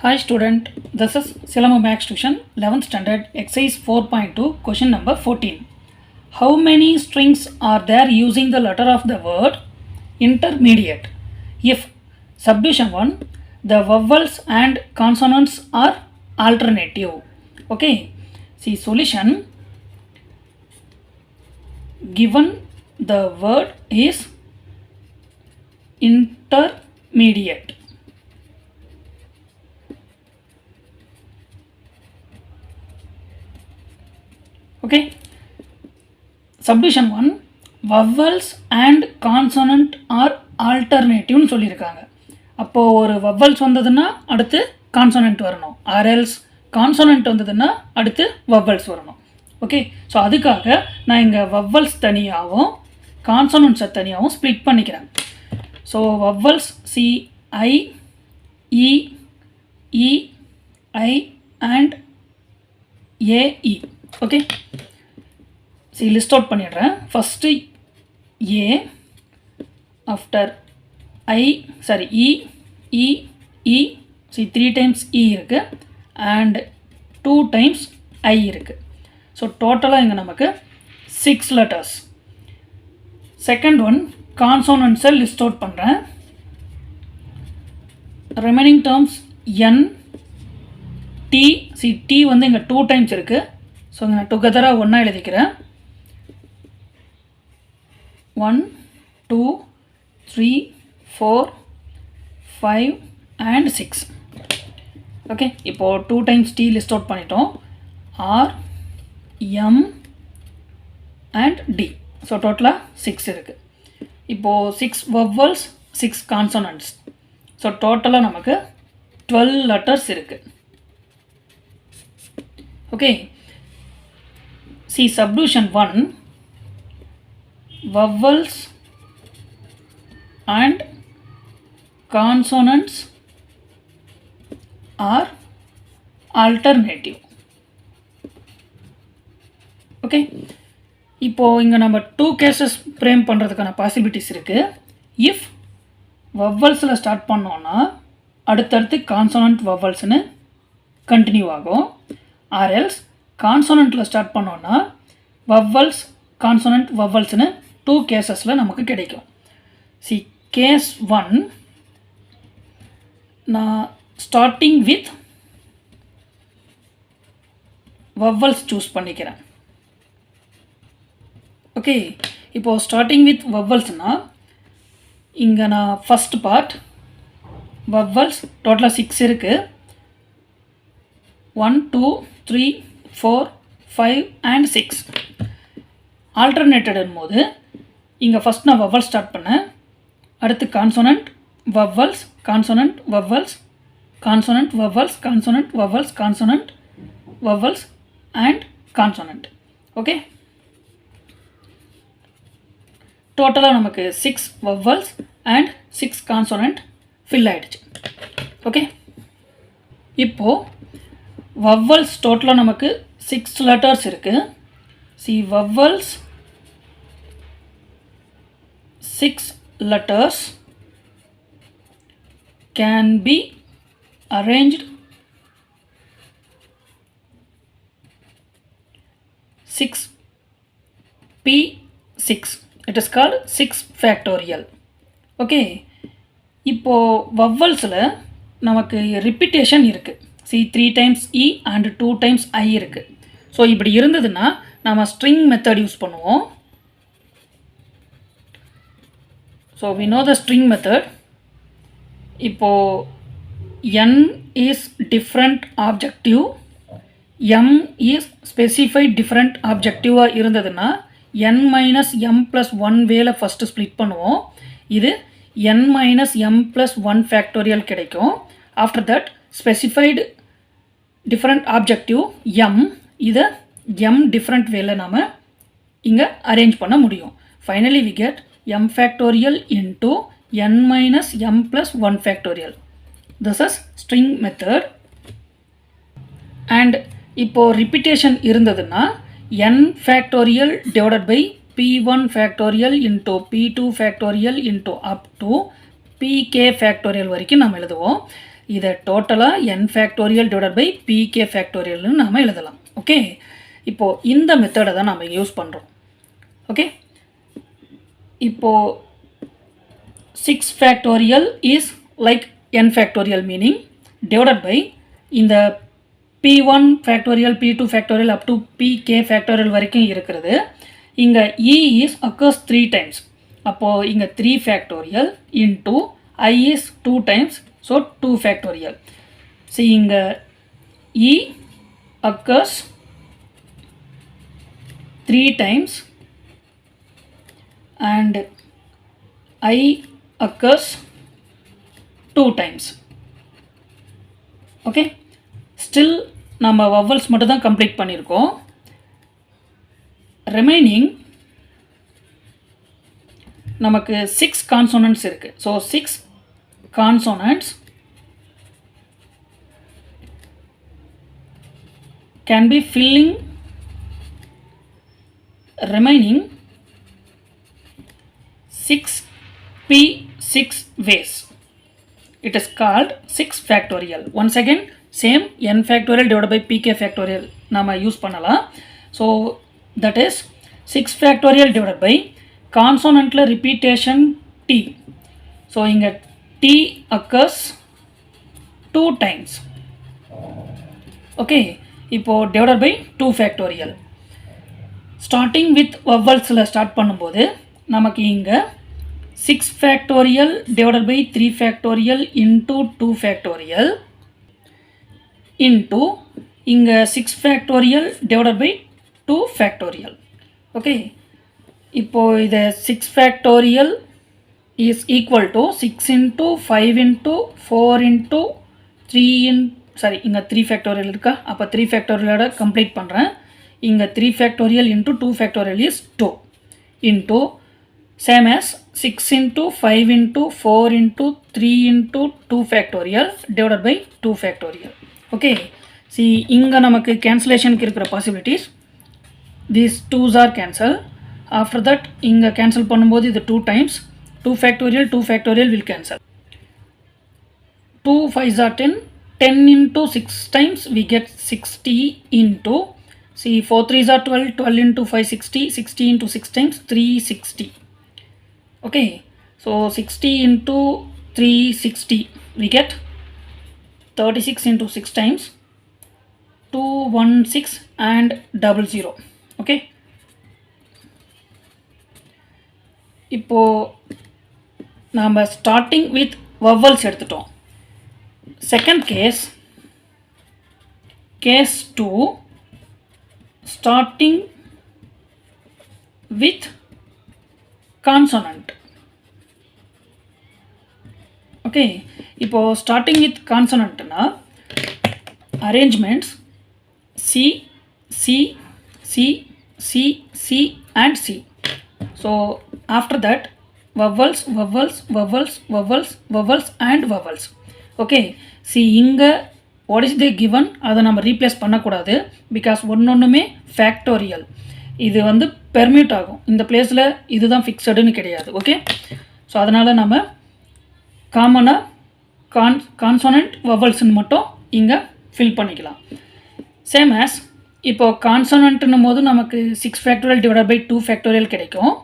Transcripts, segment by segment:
Hi student, this is Silamo Max Tuition 11th standard exercise 4.2 question number 14. How many strings are there using the letter of the word intermediate? If subdivision 1, the vowels and consonants are alternative. Okay, see solution. Given the word is intermediate. Okay, subdivision 1, vowels and consonant are alternative னு சொல்லியிருக்காங்க. அப்போ ஒரு vowels வந்ததுன்னா அடுத்து consonant வரணும், or else consonant வந்ததுன்னா அடுத்து vowels வரணும். ஓகே, ஸோ அதுக்காக நான் இங்கே vowels தனியாகவும் consonants தனியாகவும் ஸ்ப்ளிட் பண்ணிக்கிறேன். So vowels C, I, E, E, I and A, E. Okay, சரி லிஸ்ட் அவுட் பண்ணிடுறேன். First A, after I, sorry E, E, E, சரி 3 டைம்ஸ் இ இருக்குது அண்ட் 2 டைம்ஸ் ஐ இருக்குது. ஸோ டோட்டலாக இங்கே நமக்கு 6 லெட்டர்ஸ். செகண்ட் ஒன் கான்சோனன்ட்ஸை லிஸ்ட் அவுட் பண்ணுறேன். Remaining terms N, T, C T வந்து இங்கே 2 டைம்ஸ் இருக்குது. ஸோ நான் டுகெதராக ஒன்றா எழுதிக்கிறேன். 1, 2, 3, 4, 5 and 6. ஓகே, இப்போது 2 டைம்ஸ் டி லிஸ்ட் அவுட் பண்ணிட்டோம். R, M and D. So டோட்டலாக 6 இருக்குது. இப்போது 6 vowels, 6 consonants. ஸோ டோட்டலாக நமக்கு 12 லெட்டர்ஸ் இருக்குது. Okay, see subdivision 1, vowels and consonants are alternative. Okay, இப்போது இங்கே நம்ம 2 கேசஸ் ஃப்ரேம் பண்ணுறதுக்கான பாசிபிலிட்டிஸ் இருக்குது. இஃப் வவ்வல்ஸில் ஸ்டார்ட் பண்ணோன்னா அடுத்தடுத்து கான்சோனன்ட் வவ்வல்ஸ்னு கண்டினியூ ஆகும். ஆர் எல்ஸ் கான்சோனண்ட்டில் ஸ்டார்ட் பண்ணோன்னா வவ்வல்ஸ் கான்சோனன்ட் வவ்வல்ஸ்னு 2 கேசஸில் நமக்கு கிடைக்கும். சி கேஸ் 1, நான் ஸ்டார்டிங் வித் வவ்வல்ஸ் சூஸ் பண்ணிக்கிறேன். ஓகே, இப்போது ஸ்டார்டிங் வித் வவ்வல்ஸ்னால் இங்கே நான் ஃபஸ்ட் பார்ட் வவ்வல்ஸ் டோட்டலாக 6 இருக்குது. 1, 2, 3, 4, 5 and 6 ஆல்டர்னேட்டட் போது இங்கே ஃபஸ்ட் நான் வவ்வல் ஸ்டார்ட் பண்ணேன். அடுத்து consonant vowels, consonant vowels, consonant vowels, consonant vowels, consonant vowels and consonant. Okay, டோட்டலாக நமக்கு 6 vowels and 6 consonant ஃபில் ஆகிடுச்சு. ஓகே, இப்போது vowels டோட்டலாக நமக்கு 6 லெட்டர்ஸ் இருக்குது. C vowels 6 letters can be arranged 6p6. It is called 6 factorial. Okay, இப்போது vowelsல நமக்கு repetition இருக்குது. C 3 times E and 2 times I இருக்குது. ஸோ இப்படி இருந்ததுன்னா நம்ம ஸ்ட்ரிங் மெத்தட் யூஸ் பண்ணுவோம். So we know the string method. இப்போது n is different objective, m is specified different objective-ஆக இருந்ததுன்னா n minus m plus 1 வேல ஃபஸ்ட்டு ஸ்ப்ளிட் பண்ணுவோம். இது n minus m plus 1 factorial கிடைக்கும். After that specified different objective m, இதை m different வேல நாம் இங்கே அரேஞ்ச் பண்ண முடியும். Finally we get m factorial into n minus m plus 1 factorial. This is string method. And இப்போது ரிப்பீட்டேஷன் இருந்ததுன்னா n factorial divided by p1 factorial into p2 factorial into up to pk factorial வரைக்கும் நம்ம எழுதுவோம். இதை டோட்டலாக n factorial divided by pk ஃபேக்டோரியல்னு நாம் எழுதலாம். ஓகே, இப்போது இந்த மெத்தடை தான் நம்ம யூஸ் பண்ணுறோம். ஓகே, இப்போது 6 factorial is like n factorial meaning divided by இந்த p1 factorial p2 factorial up to pk factorial வரைக்கும் இருக்கிறது. இங்கே e இஸ் occurs 3 times. அப்போது இங்கே 3 factorial into I is 2 times, so 2 factorial. See, இங்கே E occurs 3 times and I occurs 2 times. Okay, still நம்ம vowels மட்டும் தான் complete பண்ணியிருக்கோம். Remaining நமக்கு 6 consonants இருக்கு. So 6 consonants can be filling remaining 6p6 ways. It is called 6 factorial. Once again same n factorial divided by pk factorial நாம use பண்ணலாம். So that is 6 factorial divided by consonantல repetition t. So இங்க t occurs 2 times. Okay, இப்போ divided by 2 factorial. Starting with vowelsல start பண்ணும்போது நமக்கு இங்க 6 factorial divided by 3 factorial into 2 factorial into இங்க 6 factorial divided by 2 factorial. Okay, இப்போ இது 6 factorial is equal to 6 into 5 into 4 into 3 in sorry இங்க 3 factorial இருக்கா, அப்போ 3 factorial complete பண்ணுறேன். இங்க 3 factorial into 2 factorial is 2 into same as 6 into 5 into 4 into 3 into 2 factorial divided by 2 factorial. Okay, see இங்க நமக்கு cancellationக்கு இருக்கிற possibilities, these 2's are cancel. After that இங்க cancel பண்ணும்போது இது 2 times 2 factorial will cancel. 2 5s are 10, 10 into 6 times we get 60 into, see 4 3s are 12, 12 into 5 60, 60 into 6 times 360. Okay, so 60 into 360 we get 36 into 6 times 216 and 00. Okay, இப்போ நாம் starting with vowels எடுத்துட்டோம். Second case 2 starting with consonant. Okay, இப்போ starting with கான்சோனன்ட்னா arrangements C C C C C and C. So after that vowels and vowels. Okay, see இங்கே what is they given அதை நம்ம replace பண்ணக்கூடாது, because ஒன்னொன்றுமே factorial. இது வந்து பெர்மியூட் ஆகும், இந்த பிளேஸில் இதுதான் ஃபிக்ஸடுன்னு கிடையாது. ஓகே, ஸோ அதனால் நம்ம காமனாக கான்சோனன்ட் வவல்ஸ்ன்னு மட்டும் இங்கே ஃபில் பண்ணிக்கலாம். சேம் ஆஸ் இப்போது கான்சோனன்ட்னும் போது நமக்கு 6 ஃபேக்டோரியல் டிவைடட் பை 2 ஃபேக்டோரியல் கிடைக்கும்.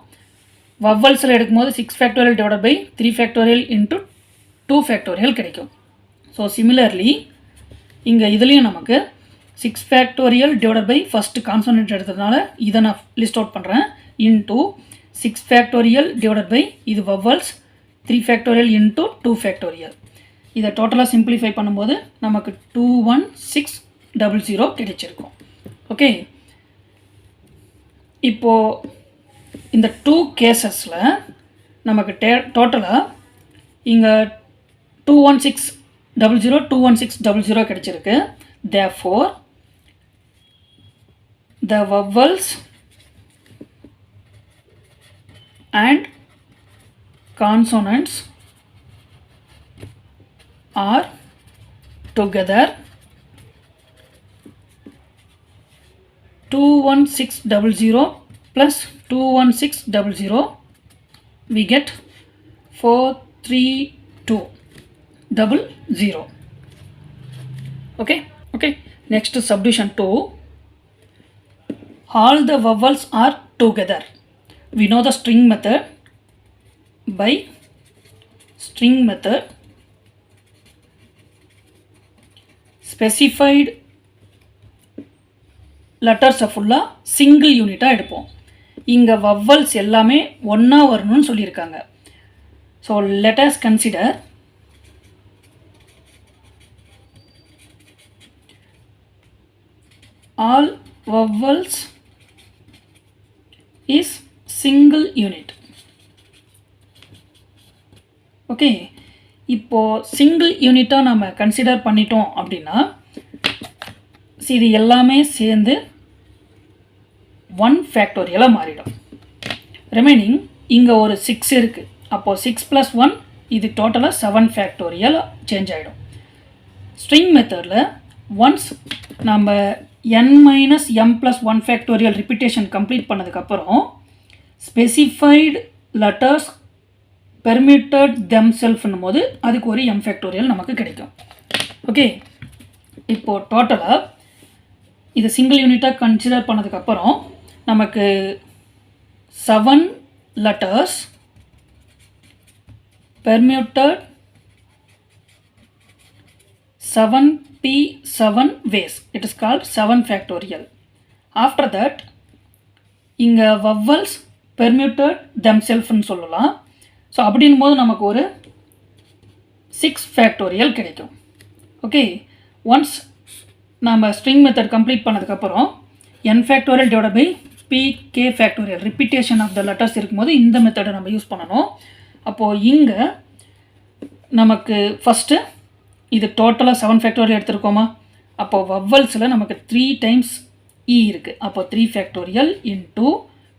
வவல்ஸில் எடுக்கும்போது 6 factorial divided by 3 factorial into 2 factorial கிடைக்கும். ஸோ சிமிலர்லி இங்கே இதுலேயும் நமக்கு 6 factorial divided by first consonant எடுத்ததுனால இதை நான் லிஸ்ட் அவுட் பண்ணுறேன் இன்ட்டு 6 ஃபேக்டோரியல் டிவைடட் பை இது வவல்ஸ் 3 ஃபேக்டோரியல் இன்ட்டு 2 ஃபேக்டோரியல். இதை டோட்டலாக சிம்பிளிஃபை பண்ணும்போது நமக்கு 21600 கிடைச்சிருக்கும். ஓகே, இப்போது இந்த 2 கேசஸில் நமக்கு டோட்டலாக இங்கே 21600 கிடைச்சிருக்கு. Therefore the vowels and consonants are together 21600 plus 21600 we get 43200. Okay. Next subdivision 2. All the vowels are together. We know the string method. By string method, specified letters ஃபுல்லாக சிங்கிள் யூனிட்டாக எடுப்போம். இங்கே வவ்வல்ஸ் எல்லாமே ஒன்றா வரணும்னு சொல்லியிருக்காங்க. So let us consider all vowels is single unit. Okay, இப்போது single யூனிட்டாக நம்ம consider பண்ணிட்டோம் அப்படின்னா இது எல்லாமே சேர்ந்து 1 ஃபேக்டோரியலாக மாறிடும். ரிமைனிங் இங்கே ஒரு 6 இருக்குது. அப்போது 6 + 1 இது டோட்டலாக 7 ஃபேக்டோரியலாக சேஞ்ச் ஆகிடும். ஸ்ட்ரிங் மெத்தடில் ஒன்ஸ் நம்ம n - m + 1 factorial repetition complete பண்ணதுக்கப்புறம் ஸ்பெசிஃபைடு லெட்டர்ஸ் பெர்மிட்டட் தெம்செல்ஃப்னும் போது அதுக்கு ஒரு m ஃபேக்டோரியல் நமக்கு கிடைக்கும். ஓகே, இப்போது டோட்டலாக இது சிங்கிள் யூனிட்டாக கன்சிடர் பண்ணதுக்கப்புறம் நமக்கு 7 letters permuted 7p7 ways. It is called 7 factorial. After that, இங்கே vowels permuted themselves ன்னு சொல்லலாம். ஸோ அப்படின் போது நமக்கு ஒரு 6 ஃபேக்டோரியல் கிடைக்கும். ஓகே, ஒன்ஸ் நம்ம ஸ்ட்ரிங் மெத்தட் கம்ப்ளீட் பண்ணதுக்கப்புறம் n factorial divide by pk factorial repetition of the letters இருக்கும்போது இந்த மெத்தடை நம்ம யூஸ் பண்ணணும். அப்போது இங்கே நமக்கு ஃபஸ்ட்டு இது டோட்டலாக 7 ஃபேக்டோரியல் எடுத்துருக்கோமா, அப்போது வவ்வல்ஸில் நமக்கு 3 டைம்ஸ் e இருக்குது. அப்போது 3 ஃபேக்டோரியல் இன்ட்டு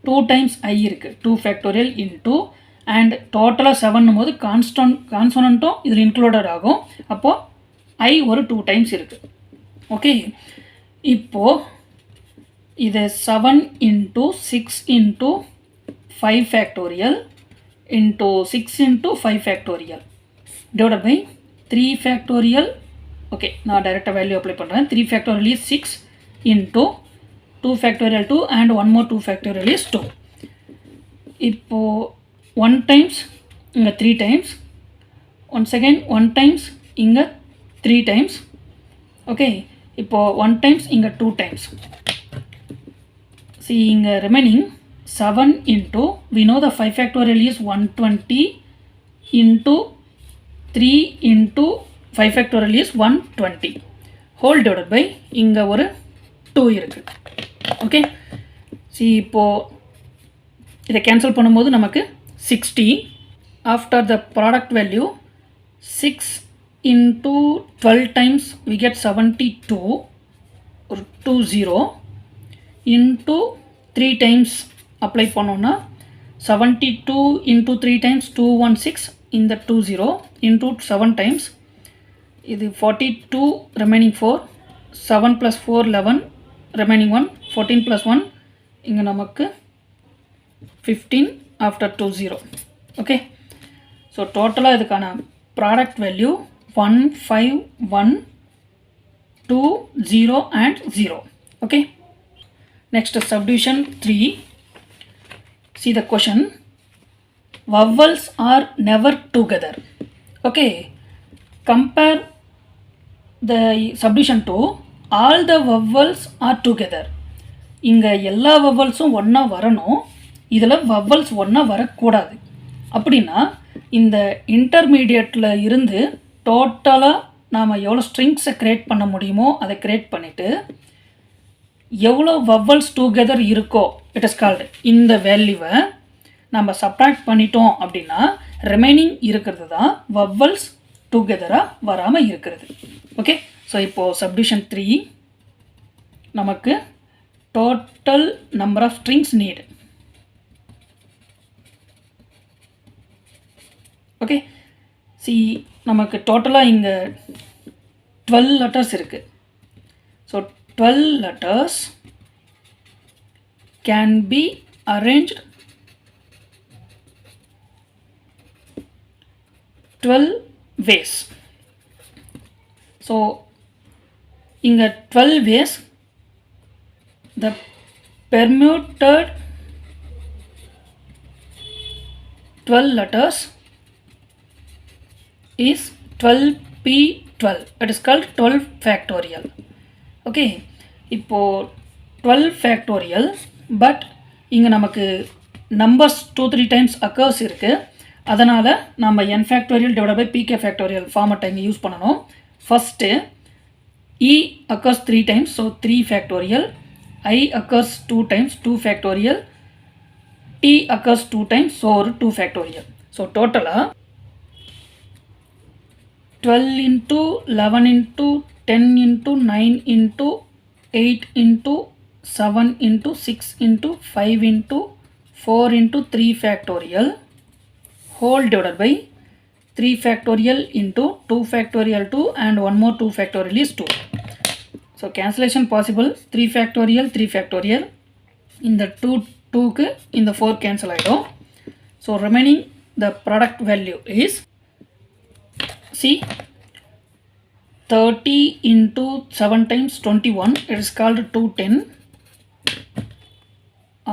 2 டைம்ஸ் i இருக்குது, 2 ஃபேக்டோரியல் இன்ட்டு அண்ட் டோட்டலாக 7 போது கான்சோனண்ட்டும் இதில் இன்க்ளூடட் ஆகும். அப்போது i ஒரு 2 டைம்ஸ் இருக்குது. ஓகே, இப்போது இது 7 into 6 into 5 factorial into 6 into 5 factorial divide by 3 factorial. Okay, நான் டைரெக்டாக வேல்யூ அப்ளை பண்ணுறேன். 3 factorial is 6 into 2 factorial 2 and 1 more 2 factorial is 2. இப்போது 1 டைம்ஸ் இங்கே 3 டைம்ஸ், ஒன்ஸ் அகெயின் 1 டைம்ஸ் இங்கே 3 டைம்ஸ். ஓகே, இப்போது 1 டைம்ஸ் இங்கே 2 டைம்ஸ். See, இங்கே remaining 7 into, we know the 5 factorial is 120 into 3 into 5 factorial is 120 whole divided by இங்கே ஒரு 2 இருக்குது. Okay, see இப்போது இதை கேன்சல் பண்ணும்போது நமக்கு 60. After the product value 6 into 12 times we get 72 or 20 into 3 times apply பண்ணோன்னா 72 into 3 times 216 இந்த 20 into 7 times இது 42 remaining 4 7 plus 4 11 remaining 1 14 plus 1 இங்கே நமக்கு 15 after 20. ஓகே, ஸோ டோட்டலாக இதுக்கான product value 1 5 1 2 0 and 0. Okay, next subdivision 3. See the question. Vowels are never together. Okay, compare the subdivision 2. All the vowels are together. இங்கே எல்லா வவ்வல்ஸும் ஒன்றா வரணும், இதில் வவ்வல்ஸ் ஒன்றா வரக்கூடாது. அப்படின்னா இந்த இன்டர்மீடியட்டில் இருந்து டோட்டலாக நாம் எவ்வளோ ஸ்ட்ரிங்ஸை க்ரியேட் பண்ண முடியுமோ அதை க்ரியேட் பண்ணிவிட்டு எவ்வளோ வவ்வல்ஸ் டுகெதர் இருக்கோ இட் இஸ் கால்டு இந்த வேல்யூவை நம்ம சப்ராக்ட் பண்ணிட்டோம் அப்படின்னா ரிமைனிங் இருக்கிறது தான் வவ்வல்ஸ் டுகெதராக வராமல் இருக்கிறது. ஓகே, ஸோ இப்போது சப்டிவிஷன் 3 நமக்கு total number of strings need. Okay, சி நமக்கு டோட்டலாக இங்கே 12 லெட்டர்ஸ் இருக்குது. So 12 letters can be arranged 12 ways. So இங்கே 12 ways the permuted 12 letters is 12p12. It is called 12 factorial. Okay, இப்போது 12 factorial, பட் இங்கே நமக்கு நம்பர்ஸ் 2-3 times occurs இருக்குது. அதனால் நம்ம n factorial divided by pk factorial ஃபார்மட்டை இங்கே யூஸ் பண்ணணும். First e occurs 3 times, so 3 factorial. I occurs 2 times, 2 factorial. T occurs 2 times, so 2 factorial. So total 12 into 11 into 10 into 9 into 8 into 7 into 6 into 5 into 4 into 3 factorial whole divided by 3 factorial into 2 factorial 2 and one more 2 factorial is 2. So cancellation possible. 3 factorial 3 factorial. In the 2 க்கு இந்த 4 cancel ஆகிடும். So remaining the product value is, see, 30 into 7 times 21, it is called 210.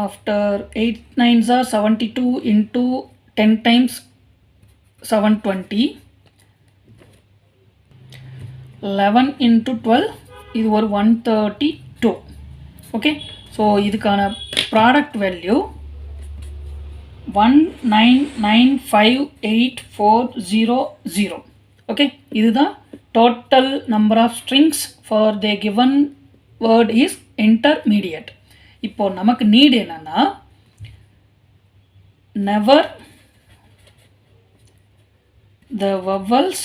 After 8 9s are 72 into 10 times 720. 11 into 12 இது ஒரு 132. Okay, so இதுக்கான product value 1995840. Okay, இதுதான் total number of strings for the given word is intermediate. இப்போது நமக்கு NEET என்னன்னா, never the vowels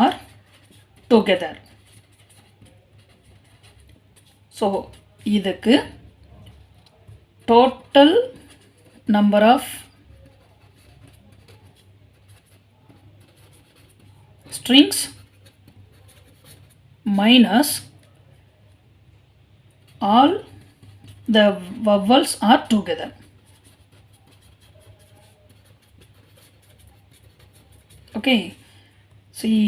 are together. So இதுக்கு total number of strings minus all the vowels are together. Okay, see,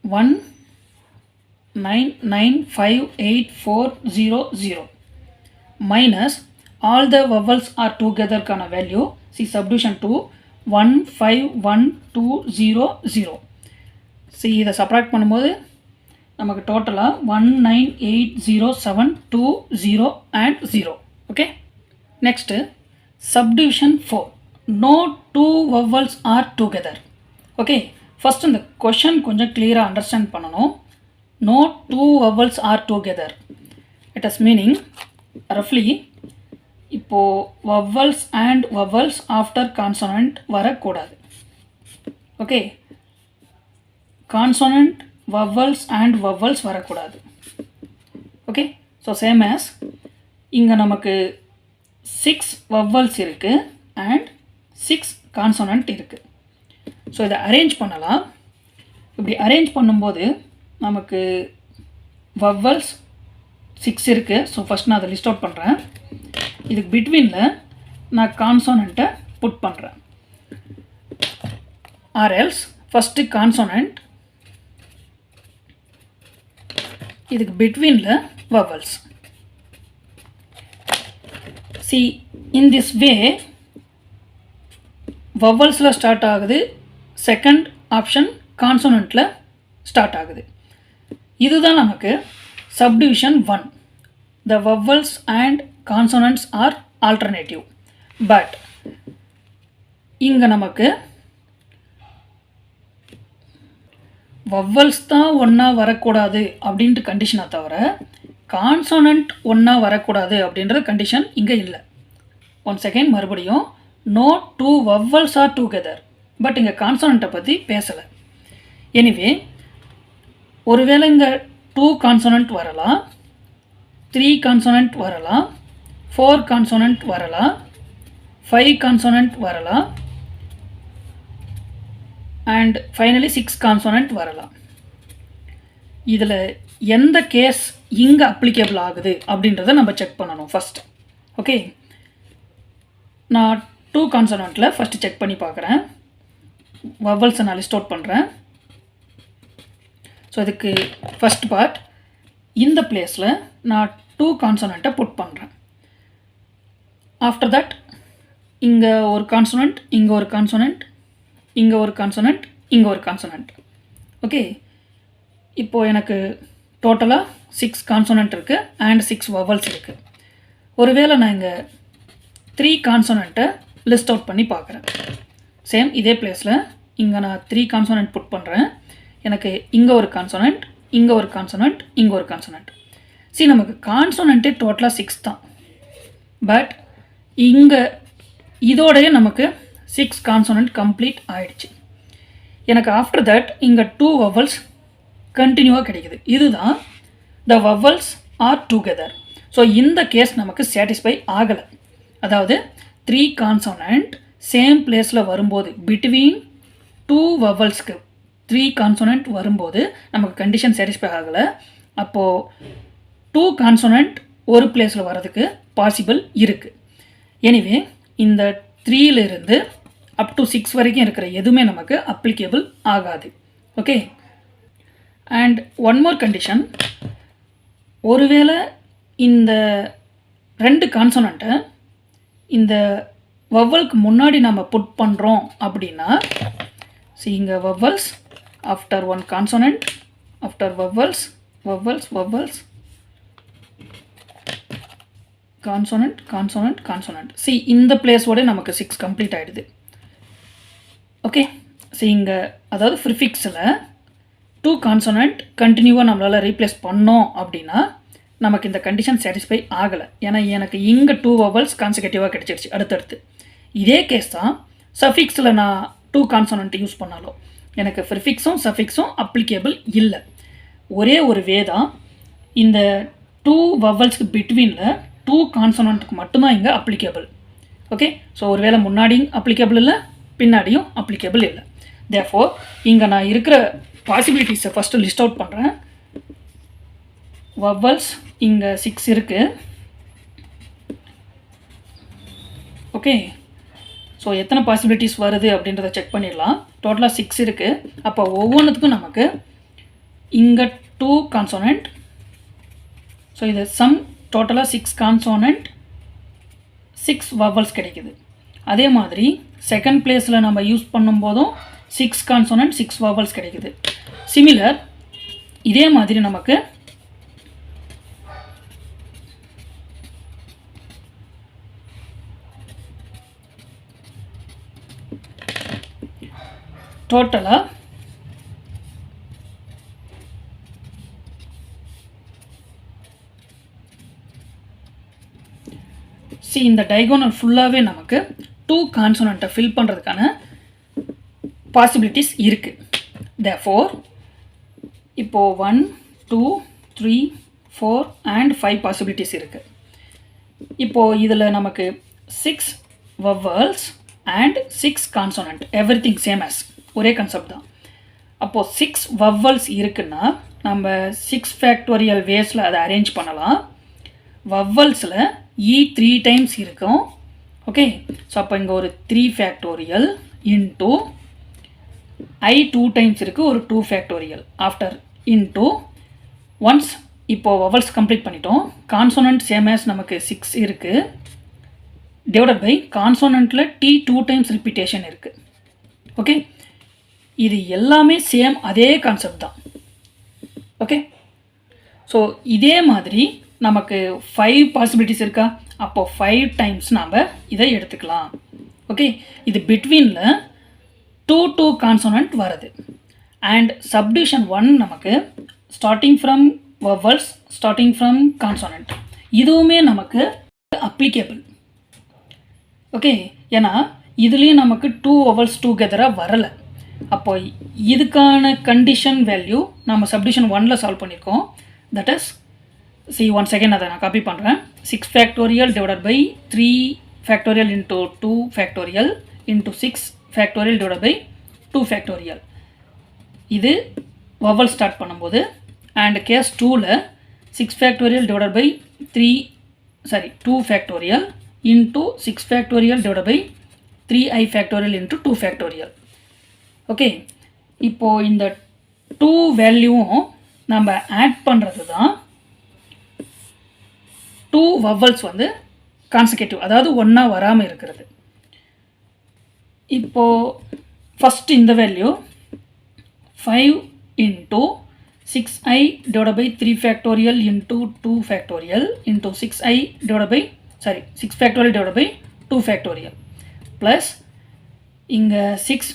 1995840 minus all the vowels are together கான value, see subdivision 2 15120. see இதை subtract பண்ணும்போது நமக்கு டோட்டலாக 1980720 and 0. Okay, next subdivision 4, no two vowels are together. Okay, first இந்த question கொஞ்சம் கிளியராக understand பண்ணணும். no two vowels are together. it is meaning roughly இப்போது vowels and vowels after consonant வரக்கூடாது. Okay, consonant vowels and vowels வரக்கூடாது. Okay, so same as இங்கே நமக்கு 6 vowels இருக்குது and 6 consonant இருக்குது. ஸோ இதை அரேஞ்ச் பண்ணலாம். இப்படி அரேஞ்ச் பண்ணும்போது நமக்கு vowels 6 இருக்குது. ஸோ ஃபஸ்ட் நான் அதை லிஸ்ட் அவுட் பண்ணுறேன். இதுக்கு பிட்வீனில் நான் கான்சோனண்ட்டை புட் பண்ணுறேன். ஆர் எல்ஸ் ஃபஸ்ட்டு கான்சோனண்ட், இதுக்கு பிட்வீனில் vowels. see, in this way vowelsல ஸ்டார்ட் ஆகுது, செகண்ட் ஆப்ஷன் கான்சோனண்ட்டில் ஸ்டார்ட் ஆகுது. இதுதான் நமக்கு subdivision 1. the vowels and consonants are alternative. but இங்கே நமக்கு vowels தான் ஒன்றா வரக்கூடாது அப்படின்ட்டு கண்டிஷனை தவிர கான்சோனண்ட் ஒன்றா வரக்கூடாது அப்படின்ற கண்டிஷன் இங்கே இல்லை. ஒன் செகண்ட் மறுபடியும், no two vowels are together. But இங்கே கான்சோனண்ட்டை பற்றி பேசலை. எனிவே ஒருவேளை இங்கே 2 கான்சோனண்ட் வரலாம், 3 கான்சோனண்ட் வரலாம், 4 கான்சோனண்ட் வரலாம், 5 கான்சோனண்ட் வரலாம் and finally 6 கான்சோனண்ட் வரலாம். இதில் எந்த கேஸ் இங்கே அப்ளிகேபிள் ஆகுது அப்படின்றத நம்ம செக் பண்ணணும் ஃபஸ்ட். ஓகே, நான் 2 கான்சோனண்ட்டில் ஃபஸ்ட்டு செக் பண்ணி பார்க்குறேன். வவல்ஸை நான் லிஸ்ட் அவுட் பண்ணுறேன். ஸோ ஸோ இதுக்கு ஃபஸ்ட் பார்ட், இந்த பிளேஸில் நான் 2 கான்சனண்ட்டை புட் பண்ணுறேன். ஆஃப்டர் தட் இங்கே ஒரு கான்சனண்ட், இங்கே ஒரு கான்சனண்ட், இங்கே ஒரு கான்சனண்ட், இங்கே ஒரு கான்சனண்ட். ஓகே, இப்போது எனக்கு டோட்டலாக 6 கான்சனண்ட் இருக்குது அண்ட் 6 வவல்ஸ் இருக்குது. ஒருவேளை நான் இங்கே 3 கான்சனண்ட்டை லிஸ்ட் அவுட் பண்ணி பார்க்குறேன். சேம் இதே பிளேஸில் இங்கே நான் 3 கான்சனண்ட் புட் பண்ணுறேன். எனக்கு இங்கே ஒரு கான்சனண்ட், இங்கே ஒரு கான்சனண்ட், இங்கே ஒரு கான்சனண்ட். சரி, நமக்கு கான்சனண்ட்டே டோட்டலாக 6 தான். பட் இங்கே இதோடைய நமக்கு 6 கான்சனண்ட் கம்ப்ளீட் ஆகிடுச்சு. எனக்கு ஆஃப்டர் தட் இங்கே 2 வவல்ஸ் கண்டினியூவாக கிடைக்குது. இதுதான் த வவல்ஸ் ஆர் டுகெதர். ஸோ இந்த கேஸ் நமக்கு சாட்டிஸ்ஃபை ஆகலை. அதாவது 3 கான்சனண்ட் சேம் பிளேஸில் வரும்போது, பிட்வீன் 2 வவல்ஸ்க்கு 3 கான்சனண்ட் வரும்போது நமக்கு கண்டிஷன் சாட்டிஸ்ஃபை ஆகலை. அப்போது 2 கான்சனண்ட் ஒரு பிளேஸில் வர்றதுக்கு பாசிபிள் இருக்குது. எனிவே இந்த 3லிருந்து அப் டு 6 வரைக்கும் இருக்கிற எதுவுமே நமக்கு அப்ளிகேபிள் ஆகாது. Okay, and one more condition, ஒருவேளை இந்த 2 கான்சனண்ட்டை இந்த வவலுக்கு முன்னாடி நம்ம புட் பண்ணுறோம் அப்படின்னா, இங்கே vowels after 1 consonant, after vowels vowels vowels consonant consonant consonant. இந்த பிளேஸோட நமக்கு 6 கம்ப்ளீட் ஆகிடுது. ஓகே, இங்கே அதாவது ப்ரிஃபிக்ஸில் 2 கான்சனண்ட் கண்டினியூவாக நம்மளால் ரீப்ளேஸ் பண்ணோம் அப்படின்னா நமக்கு இந்த கண்டிஷன் சாட்டிஸ்ஃபை ஆகலை. ஏன்னா எனக்கு இங்கே 2 வவல்ஸ் கான்சிகூட்டிவாக கிடச்சிருச்சு அடுத்தடுத்து. இதே கேஸ் தான் சஃபிக்ஸில் நான் 2 கான்சனண்ட் யூஸ் பண்ணாலும் எனக்கு ப்ரிஃபிக்ஸும் சஃபிக்ஸும் அப்ளிகேபிள் இல்லை. ஒரே ஒரு வே தான், இந்த 2 வவல்ஸ்க்கு பிட்வீனில் 2 கான்சனண்ட்டுக்கு மட்டும்தான் இங்கே அப்ளிகேபிள். ஓகே, ஸோ ஒருவேளை முன்னாடியும் அப்ளிகேபிள் இல்லை, பின்னாடியும் அப்ளிகேபிள் இல்லை. தேர்ஃபோர் இங்கே நான் இருக்கிற பாசிபிலிட்டிஸை ஃபஸ்ட்டு லிஸ்ட் அவுட் பண்ணுறேன். வவல்ஸ் இங்கே 6 இருக்குது. ஓகே, ஸோ எத்தனை பாசிபிலிட்டிஸ் வருது அப்படின்றத செக் பண்ணிடலாம். டோட்டலாக 6 இருக்குது. அப்போ ஒவ்வொன்றுத்துக்கும் நமக்கு இங்கே 2 கான்சோனண்ட், ஸோ இது சம் டோட்டலாக 6 கான்சோனண்ட் 6 வவல்ஸ் கிடைக்குது. அதே மாதிரி செகண்ட் பிளேஸில் நம்ம யூஸ் பண்ணும்போதும் 6 கான்சோனண்ட் 6 வவல்ஸ் கிடைக்குது. சிமிலர் இதே மாதிரி நமக்கு டோட்டலாக இந்த டைகோனல் ஃபுல்லாகவே நமக்கு 2 கான்சோனண்ட்டை ஃபில் பண்ணுறதுக்கான பாசிபிலிட்டிஸ் இருக்குது. தேர்ஃபோர் இப்போது 1 2 3 4 and 5 பாசிபிலிட்டிஸ் இருக்குது. இப்போது இதில் நமக்கு 6 vowels and 6 consonant, everything same as, ஒரே கான்செப்ட் தான். அப்போது 6 வவல்ஸ் இருக்குன்னா நம்ம 6 ஃபேக்டோரியல் வேஸில் அதை அரேஞ்ச் பண்ணலாம். வவல்ஸில் E 3 டைம்ஸ் இருக்கும். ஓகே, ஸோ அப்போ இங்கே ஒரு 3 ஃபேக்டோரியல் இன்ட்டு I 2 டைம்ஸ் இருக்குது, ஒரு 2 ஃபேக்டோரியல் ஆஃப்டர் இன்ட்டு ஒன்ஸ். இப்போது வவல்ஸ் கம்ப்ளீட் பண்ணிட்டோம். கான்சோனண்ட் சேம் ஆஸ் நமக்கு 6 இருக்குது, டிவைடட் பை கான்சோனண்ட்டில் T 2 டைம்ஸ் ரிப்பீட்டேஷன் இருக்குது. ஓகே, இது எல்லாமே சேம் அதே கான்செப்ட் தான். ஓகே, ஸோ இதே மாதிரி நமக்கு 5 பாசிபிலிட்டிஸ் இருக்கா? அப்போது 5 டைம்ஸ் நாம் இதை எடுத்துக்கலாம். ஓகே, இது பிட்வீனில் 2 கான்சோனண்ட் வருது. அண்ட் சப்டிவிஷன் 1 நமக்கு starting from vowels, starting from consonant, இதுவுமே நமக்கு அப்ளிகேபிள். ஓகே, ஏன்னா இதுலேயும் நமக்கு 2 வவல்ஸ் டுகெதராக வரலை. அப்போ இதுக்கான கண்டிஷன் வேல்யூ நம்ம சப்டிவிஷன் 1ல் சால்வ் பண்ணியிருக்கோம். தட் இஸ் once again அதை நான் காப்பி பண்ணுறேன். 6 factorial divided by 3 factorial into 2 factorial into 6 factorial divided by 2 factorial. இது வவல் ஸ்டார்ட் பண்ணும்போது. அண்ட் கேஸ் 2ல் 6 factorial divided by 2 factorial into 6 factorial divided by 3i factorial into 2 factorial. Okay, இப்போது இந்த two வேல்யூவும் நம்ம ஆட் பண்ணுறது தான் டூ வவல்ஸ் வந்து கான்சிகேட்டிவ், அதாவது ஒன்றா வராமல் இருக்கிறது. இப்போது ஃபஸ்ட்டு இந்த value 5 into 6i divided by 3 factorial into 2 factorial into 6i divided by 6 factorial divided by 2 factorial plus இங்கே 6.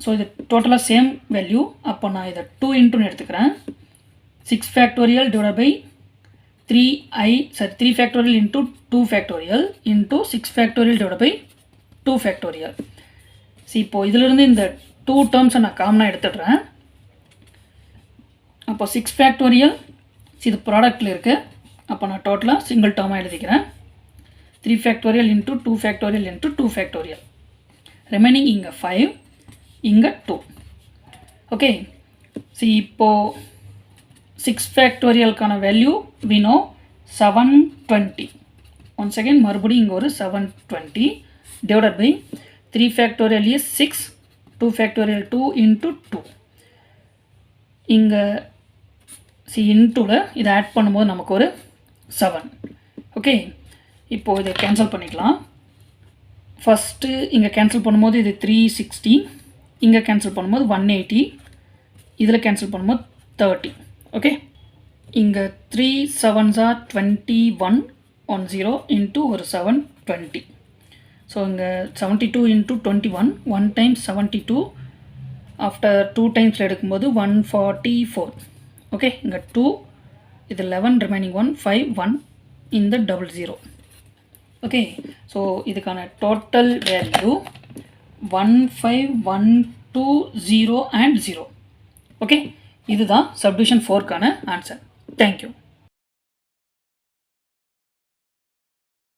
ஸோ இது டோட்டலாக சேம் வேல்யூ. அப்போ நான் இதை 2 இன்ட்டுன்னு எடுத்துக்கிறேன். 6 factorial divided by 3 factorial into 2 factorial into 6 factorial divided by 2 factorial. இப்போது இதிலிருந்து இந்த 2 டேர்ம்ஸை நான் காமனாக எடுத்துடுறேன். அப்போ 6 ஃபேக்டோரியல் இது ப்ராடக்டில் இருக்குது. அப்போ நான் டோட்டலாக சிங்கிள் டேர்மாக எழுதிக்கிறேன். 3 factorial into 2 factorial into 2 factorial. Remaining இங்கே 5, இங்கே 2. ஓகே, இப்போது 6 ஃபேக்டோரியலுக்கான value we know 720. Once again மறுபடியும் இங்கே ஒரு 720 divided by 3 factorial is 6, 2 factorial 2 into 2. இங்கே இன்டூவில் இதை ஆட் பண்ணும்போது நமக்கு ஒரு 7. ஓகே, இப்போது இதை கேன்சல் பண்ணிக்கலாம். ஃபஸ்ட்டு இங்கே கேன்சல் பண்ணும்போது இது 360, இங்கே கேன்சல் பண்ணும்போது 180, இதில் கேன்சல் பண்ணும்போது 30. ஓகே, இங்கே 3 7s are 21 10 இன்ட்டு ஒரு 720. ஸோ இங்கே 72 இன்ட்டு 21 1 times 72 ஆஃப்டர் 2 டைம்ஸில் எடுக்கும்போது 144. ஓகே, இங்கே 2, இது 11, ரிமைனிங் 1, 5, 1 இந்த 00. ஓகே, ஸோ இதுக்கான டோட்டல் வேல்யூ 15120 and 0. ஓகே, இதுதான் சப்டிவிஷன் 4க்கான ஆன்சர். தேங்க்யூ.